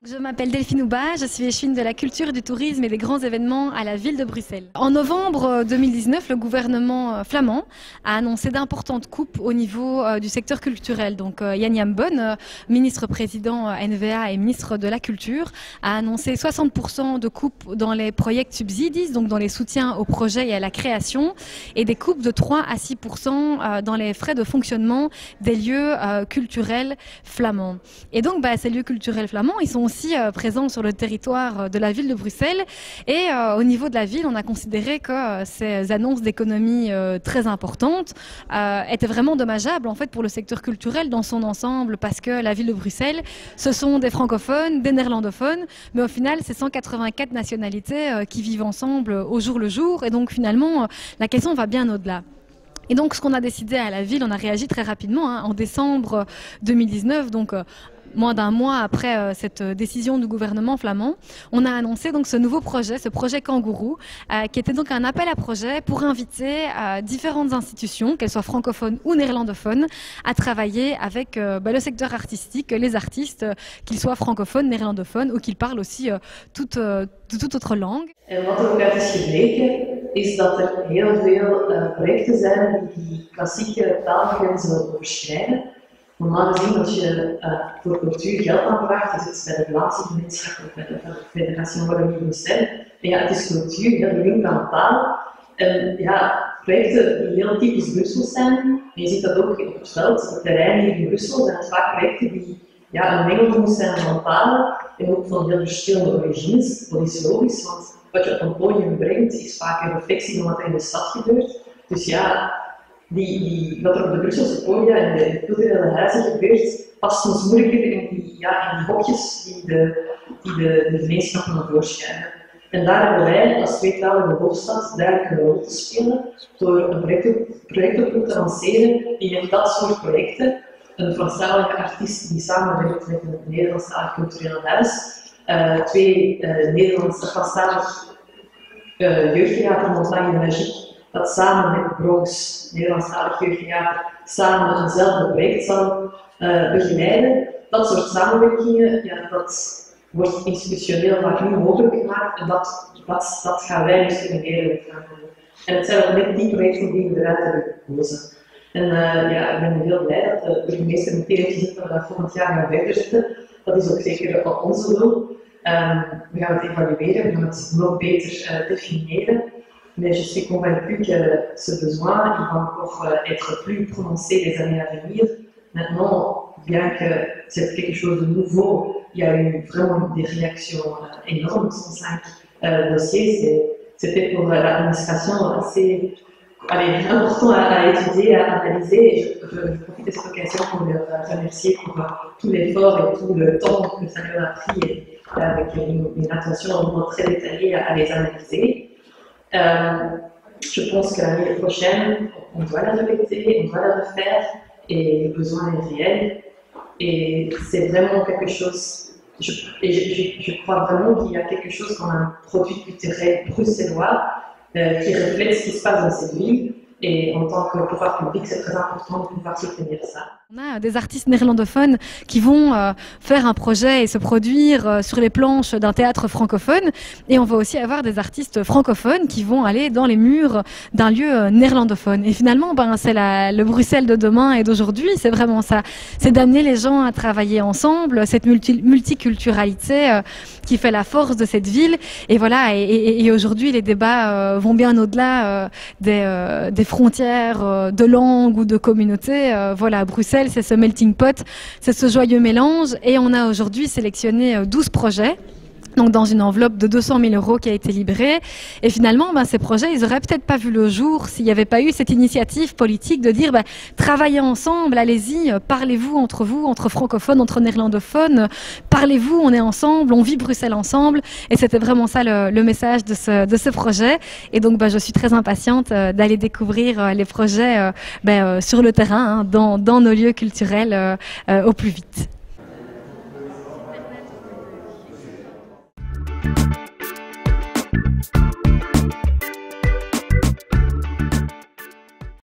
Je m'appelle Delphine Houba, je suis échevine de la culture, du tourisme et des grands événements à la ville de Bruxelles. En novembre 2019, le gouvernement flamand a annoncé d'importantes coupes au niveau du secteur culturel. Donc Jan Jambon, ministre-président NVA et ministre de la Culture, a annoncé 60% de coupes dans les projets subsidies, donc dans les soutiens aux projets et à la création, et des coupes de 3 à 6% dans les frais de fonctionnement des lieux culturels flamands. Et donc ces lieux culturels flamands, ils sont aussi présents sur le territoire de la ville de Bruxelles, et au niveau de la ville, on a considéré que ces annonces d'économies très importantes étaient vraiment dommageables en fait pour le secteur culturel dans son ensemble, parce que la ville de Bruxelles, ce sont des francophones, des néerlandophones, mais au final c'est 184 nationalités qui vivent ensemble au jour le jour, et donc finalement la question va bien au-delà. Et donc ce qu'on a décidé à la ville, on a réagi très rapidement en décembre 2019, donc moins d'un mois après cette décision du gouvernement flamand, on a annoncé donc ce nouveau projet, ce projet Kangourou, qui était donc un appel à projet pour inviter différentes institutions, qu'elles soient francophones ou néerlandophones, à travailler avec le secteur artistique, les artistes, qu'ils soient francophones, néerlandophones ou qu'ils parlent aussi toute autre langue. En wat er ook uit is gebleken, is dat er heel veel projecten zijn die klassieke taalgrenzen overschrijden. Normaal gezien, als je voor cultuur geld aanvraagt, is het bij de Vlaamse gemeenschap of bij de Federatie Wallonie Bruxelles. En ja, het is cultuur, de link aan taal. En ja, projecten die heel typisch Brussels zijn, en je ziet dat ook op het veld, op het terrein hier in Brussel, zijn het vaak projecten die een mengelmoes zijn van talen en ook van heel verschillende origines. Dat is logisch, want wat je op een podium brengt is vaak een reflectie van wat er in de stad gebeurt. Dus ja, wat er op de Brusselse podia en de culturele huizen gebeurt, past soms moeilijker in die hokjes die de gemeenschappen naar voren schuiven. En daar hebben wij als tweetalige hoofdstad duidelijk een rol te spelen door een projectoproep te lanceren die met dat soort projecten een Franstalige artiest die samenwerkt met een Nederlandstalig cultureel huis, twee Nederlandstalig jeugdtheater Montagne Magique, dat samen met Bronx, Nederlandstalig jeugdtheater, samen eenzelfde project zal begeleiden. Dat soort samenwerkingen, dat wordt institutioneel vaak niet mogelijk gemaakt en dat gaan wij dus stimuleren. En het zijn ook net die projecten die we eruit hebben gekozen. En ik ben heel blij dat de burgemeester meteen heeft gezegd dat we dat volgend jaar gaan verder zetten. Dat is ook zeker onze doel. We gaan het evalueren, we gaan het nog beter definiëren. Mais je suis convaincue que ce besoin il va encore être plus prononcé les années à venir. Maintenant, bien que c'est quelque chose de nouveau, il y a eu vraiment des réactions énormes. 105 dossiers, c'était pour l'administration assez important à étudier, à analyser. Et je profite de cette occasion pour les remercier pour tout l'effort et tout le temps que ça leur a pris, avec une attention vraiment très détaillée à les analyser. Je pense que l'année prochaine, on doit la répéter, on doit la refaire, et le besoin est réel. Et c'est vraiment quelque chose, je crois vraiment qu'il y a quelque chose comme un produit culturel bruxellois qui reflète ce qui se passe dans cette ville. Et en tant que pouvoir public, c'est très important de pouvoir soutenir ça. On a des artistes néerlandophones qui vont faire un projet et se produire sur les planches d'un théâtre francophone, et on va aussi avoir des artistes francophones qui vont aller dans les murs d'un lieu néerlandophone. Et finalement, c'est le Bruxelles de demain et d'aujourd'hui, c'est vraiment ça. C'est d'amener les gens à travailler ensemble, cette multiculturalité qui fait la force de cette ville. Et voilà, et aujourd'hui, les débats vont bien au-delà des frontières de langue ou de communauté. Voilà, Bruxelles, c'est ce melting pot, c'est ce joyeux mélange, et on a aujourd'hui sélectionné 12 projets. Donc dans une enveloppe de 200 000 € qui a été libérée. Et finalement, ces projets, ils auraient peut-être pas vu le jour s'il n'y avait pas eu cette initiative politique de dire travaillez ensemble, allez-y, parlez-vous, entre francophones, entre néerlandophones, parlez-vous, on est ensemble, on vit Bruxelles ensemble. Et c'était vraiment ça le message de ce projet. Et donc je suis très impatiente d'aller découvrir les projets sur le terrain, dans nos lieux culturels au plus vite.